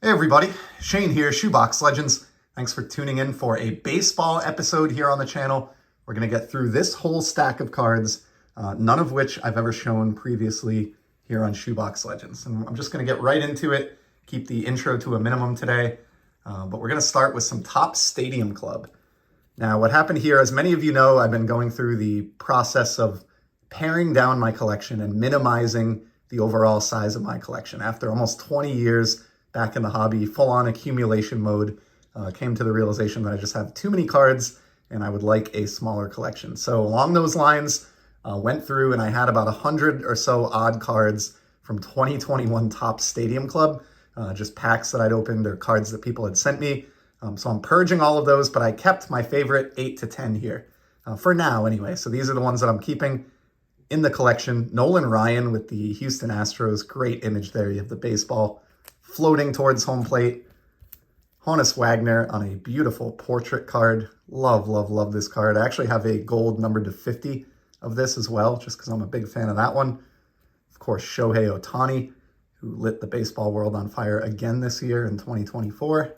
Hey everybody, Shane here, Shoebox Legends. Thanks for tuning in for a baseball episode here on the channel. We're going to get through this whole stack of cards, none of which I've ever shown previously here on Shoebox Legends. And I'm just going to get right into it, keep the intro to a minimum today, but we're going to start with some Topps Stadium Club. Now what happened here, as many of you know, I've been going through the process of paring down my collection and minimizing the overall size of my collection. After almost 20 years back in the hobby, full-on accumulation mode, came to the realization that I just have too many cards and I would like a smaller collection. So along those lines, went through and I had about 100 or so odd cards from 2021 Topps Stadium Club, just packs that I'd opened or cards that people had sent me. So I'm purging all of those, but I kept my favorite 8 to 10 here, for now anyway. So these are the ones that I'm keeping in the collection. Nolan Ryan with the Houston Astros, great image there. You have the baseball floating towards home plate. Honus Wagner on a beautiful portrait card. Love, love, love this card. I actually have a gold numbered to 50 of this as well, just because I'm a big fan of that one. Of course, Shohei Ohtani, who lit the baseball world on fire again this year in 2024.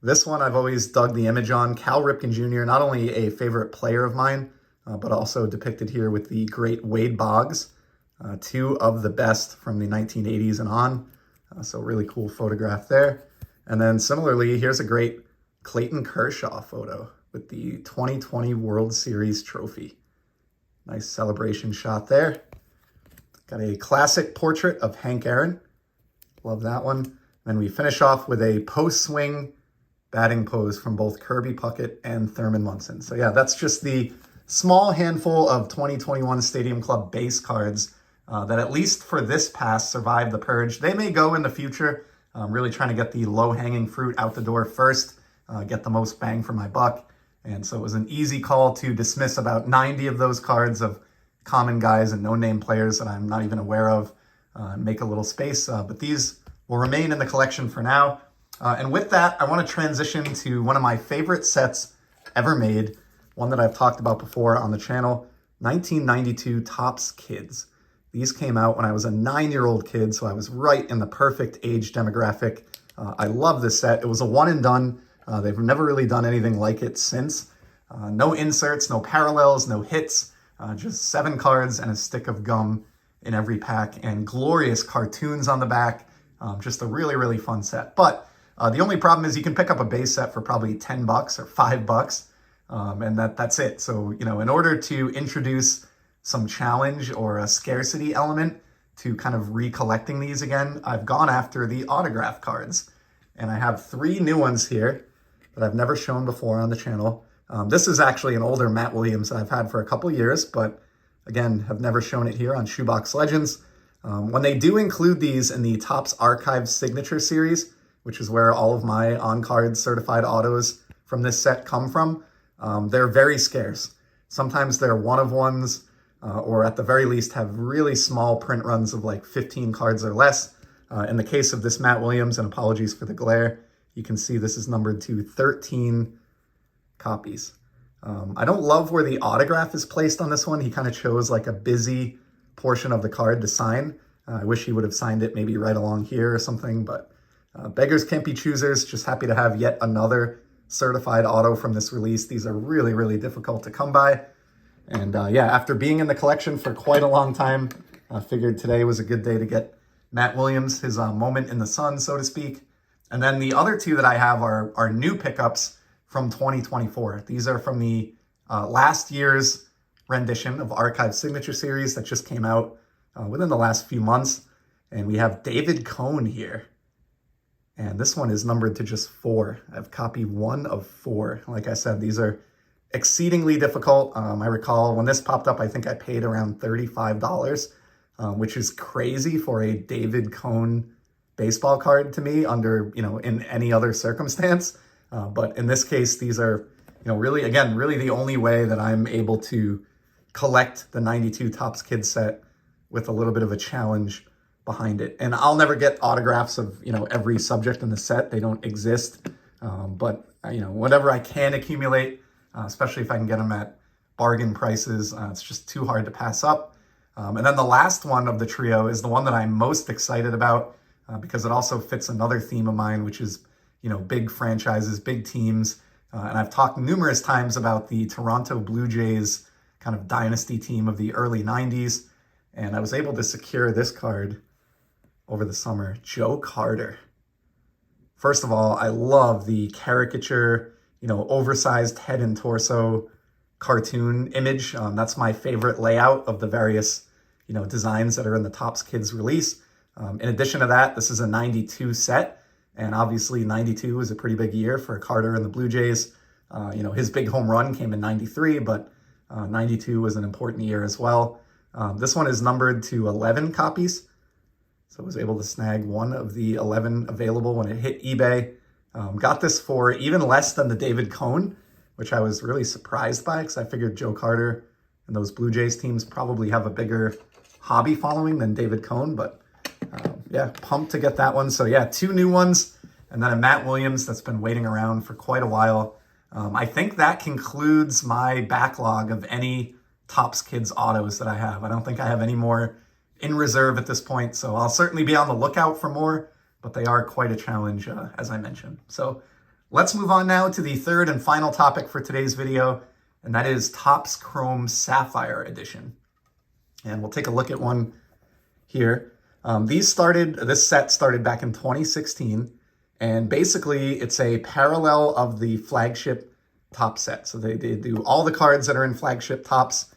This one I've always dug the image on. Cal Ripken Jr., not only a favorite player of mine, but also depicted here with the great Wade Boggs, two of the best from the 1980s and on. So really cool photograph there. And then similarly, here's a great Clayton Kershaw photo with the 2020 World Series trophy. Nice celebration shot there. Got a classic portrait of Hank Aaron. Love that one. Then we finish off with a post-swing batting pose from both Kirby Puckett and Thurman Munson. So yeah, that's just the small handful of 2021 Stadium Club base cards that at least for this pass survived the purge. They may go in the future. I'm really trying to get the low-hanging fruit out the door first, get the most bang for my buck. And so it was an easy call to dismiss about 90 of those cards of common guys and no-name players that I'm not even aware of, make a little space. But these will remain in the collection for now. And with that, I want to transition to one of my favorite sets ever made, one that I've talked about before on the channel, 1992 Topps Kids. These came out when I was a 9-year-old kid, so I was right in the perfect age demographic. I love this set. It was a one and done. They've never really done anything like it since. No inserts, no parallels, no hits, just 7 cards and a stick of gum in every pack, and glorious cartoons on the back. Just a really, really fun set. But the only problem is you can pick up a base set for probably $10 or $5, and that's it. So, you know, in order to introduce some challenge or a scarcity element to kind of recollecting these again, I've gone after the autograph cards. And I have 3 new ones here that I've never shown before on the channel. This is actually an older Matt Williams that I've had for a couple years, but again, have never shown it here on Shoebox Legends. When they do include these in the Topps Archive Signature Series, which is where all of my on-card certified autos from this set come from, they're very scarce. Sometimes they're one-of-ones, or at the very least have really small print runs of like 15 cards or less. In the case of this Matt Williams, and apologies for the glare, you can see this is numbered to 13 copies. I don't love where the autograph is placed on this one. He kind of chose like a busy portion of the card to sign. I wish he would have signed it maybe right along here or something, but beggars can't be choosers. Just happy to have yet another certified auto from this release. These are really, really difficult to come by. And yeah, after being in the collection for quite a long time, I figured today was a good day to get Matt Williams, his moment in the sun, so to speak. And then the other 2 that I have are new pickups from 2024. These are from the last year's rendition of Archive Signature Series that just came out within the last few months. And we have David Cone here. And this one is numbered to just 4. I have copy 1 of 4. Like I said, these are exceedingly difficult. I recall when this popped up, I think I paid around $35, which is crazy for a David Cone baseball card to me under, you know, in any other circumstance. But in this case, these are, you know, really, again, really the only way that I'm able to collect the 92 Topps Kids set with a little bit of a challenge behind it. And I'll never get autographs of, you know, every subject in the set. They don't exist. But, you know, whatever I can accumulate, especially if I can get them at bargain prices, it's just too hard to pass up. And then the last one of the trio is the one that I'm most excited about. because it also fits another theme of mine, which is, big franchises, big teams. And I've talked numerous times about the Toronto Blue Jays kind of dynasty team of the early 90s. And I was able to secure this card over the summer, Joe Carter. First of all, I love the caricature, oversized head and torso cartoon image. That's my favorite layout of the various, designs that are in the Topps Kids release. In addition to that, this is a 92 set, and obviously 92 was a pretty big year for Carter and the Blue Jays. His big home run came in 93, but 92 was an important year as well. This one is numbered to 11 copies, so I was able to snag one of the 11 available when it hit eBay. Got this for even less than the David Cone, which I was really surprised by because I figured Joe Carter and those Blue Jays teams probably have a bigger hobby following than David Cone, but yeah, pumped to get that one. So yeah, 2 new ones, and then a Matt Williams that's been waiting around for quite a while. I think that concludes my backlog of any Topps Kids autos that I have. I don't think I have any more in reserve at this point, so I'll certainly be on the lookout for more, but they are quite a challenge, as I mentioned. So let's move on now to the third and final topic for today's video, and that is Topps Chrome Sapphire Edition. And we'll take a look at one here. This set started back in 2016, and basically it's a parallel of the flagship Topps set. So they do all the cards that are in flagship Topps,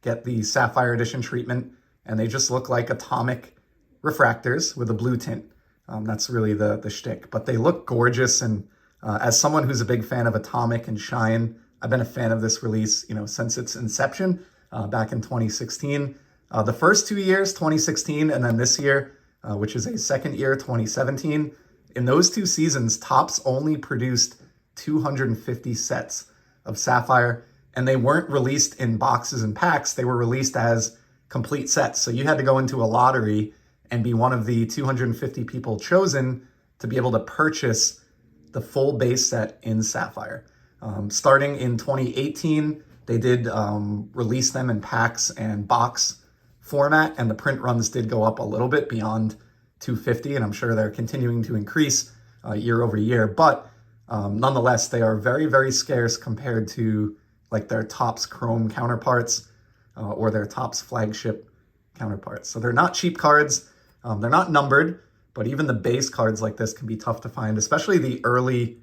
get the Sapphire Edition treatment, and they just look like atomic refractors with a blue tint. That's really the shtick, but they look gorgeous. And as someone who's a big fan of atomic and shine, I've been a fan of this release, since its inception back in 2016. The first 2 years, 2016, and then this year, which is a second year, 2017. In those 2 seasons, Topps only produced 250 sets of Sapphire, and they weren't released in boxes and packs. They were released as complete sets. So you had to go into a lottery and be one of the 250 people chosen to be able to purchase the full base set in Sapphire. Starting in 2018, they did release them in packs and box format, and the print runs did go up a little bit beyond 250, and I'm sure they're continuing to increase year over year, but nonetheless, they are very, very scarce compared to like their Topps Chrome counterparts or their Topps flagship counterparts. So they're not cheap cards, they're not numbered, but even the base cards like this can be tough to find, especially the early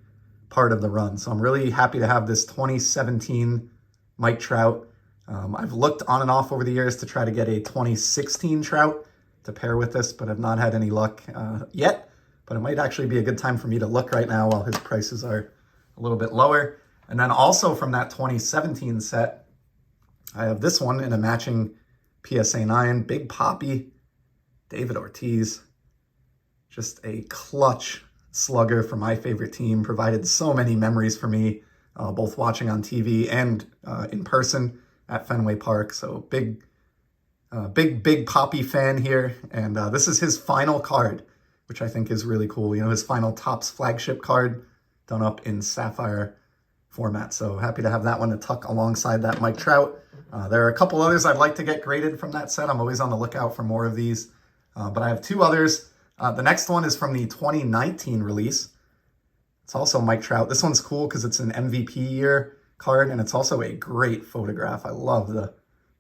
part of the run. So I'm really happy to have this 2017 Mike Trout. I've looked on and off over the years to try to get a 2016 Trout to pair with this, but I've not had any luck yet. But it might actually be a good time for me to look right now while his prices are a little bit lower. And then also from that 2017 set, I have this one in a matching PSA 9, Big Papi, David Ortiz. Just a clutch slugger for my favorite team, provided so many memories for me, both watching on TV and in person at Fenway Park. So big Papi fan here. And this is his final card, which I think is really cool. His final Topps flagship card done up in Sapphire format. So happy to have that one to tuck alongside that Mike Trout. There are a couple others I'd like to get graded from that set. I'm always on the lookout for more of these. But I have 2 others. The next one is from the 2019 release. It's also Mike Trout. This one's cool because it's an MVP year card, and it's also a great photograph. I love the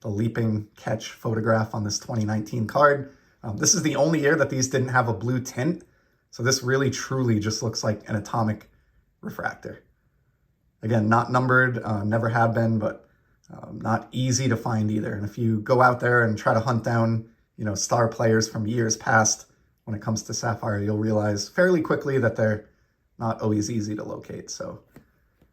leaping catch photograph on this 2019 card. This is the only year that these didn't have a blue tint, so this really truly just looks like an atomic refractor. Again, not numbered, never have been, but not easy to find either. And if you go out there and try to hunt down, star players from years past when it comes to Sapphire, you'll realize fairly quickly that they're not always easy to locate. So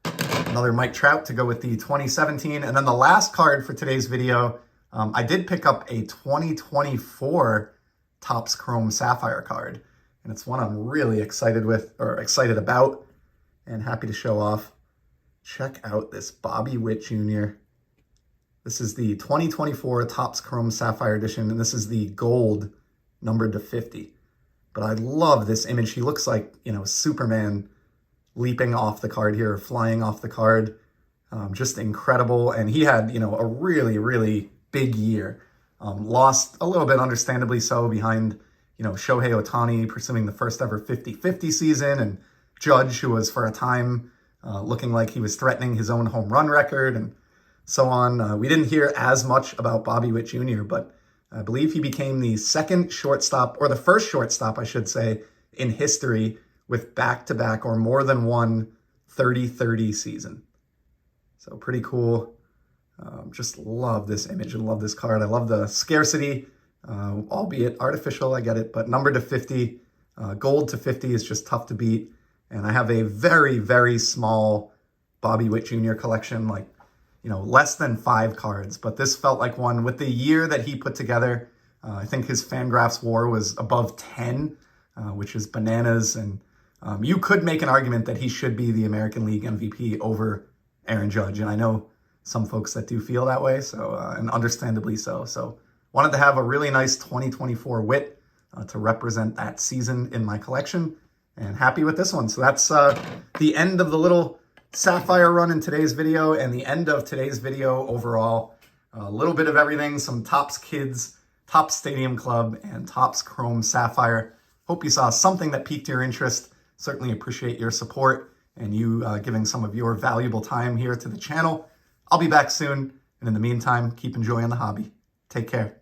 another Mike Trout to go with the 2017. And then the last card for today's video, I did pick up a 2024 Topps Chrome Sapphire card. And it's one I'm really excited about and happy to show off. Check out this Bobby Witt Jr. This is the 2024 Topps Chrome Sapphire Edition, and this is the gold numbered to 50. But I love this image. He looks like, Superman leaping off the card here, flying off the card. Just incredible. And he had, a really, really big year. Lost a little bit, understandably so, behind Shohei Ohtani pursuing the first ever 50-50 season, and Judge, who was for a time looking like he was threatening his own home run record, and so on. We didn't hear as much about Bobby Witt Jr., but I believe he became the second shortstop, or the first shortstop, I should say, in history with back-to-back or more than one 30-30 season. So pretty cool. Just love this image and love this card. I love the scarcity, albeit artificial, I get it, but number to 50, gold to 50 is just tough to beat. And I have a very, very small Bobby Witt Jr. collection, like, less than 5 cards, but this felt like one with the year that he put together. I think his Fangraphs WAR was above 10, which is bananas. And you could make an argument that he should be the American League MVP over Aaron Judge. And I know some folks that do feel that way, so and understandably so. So wanted to have a really nice 2024 Witt to represent that season in my collection, and happy with this one. So that's the end of the little Sapphire run in today's video, and the end of today's video overall. A little bit of everything, some Topps Kids, Topps Stadium Club, and Topps Chrome Sapphire. Hope you saw something that piqued your interest. Certainly appreciate your support and you giving some of your valuable time here to the channel. I'll be back soon, and in the meantime, keep enjoying the hobby. Take care.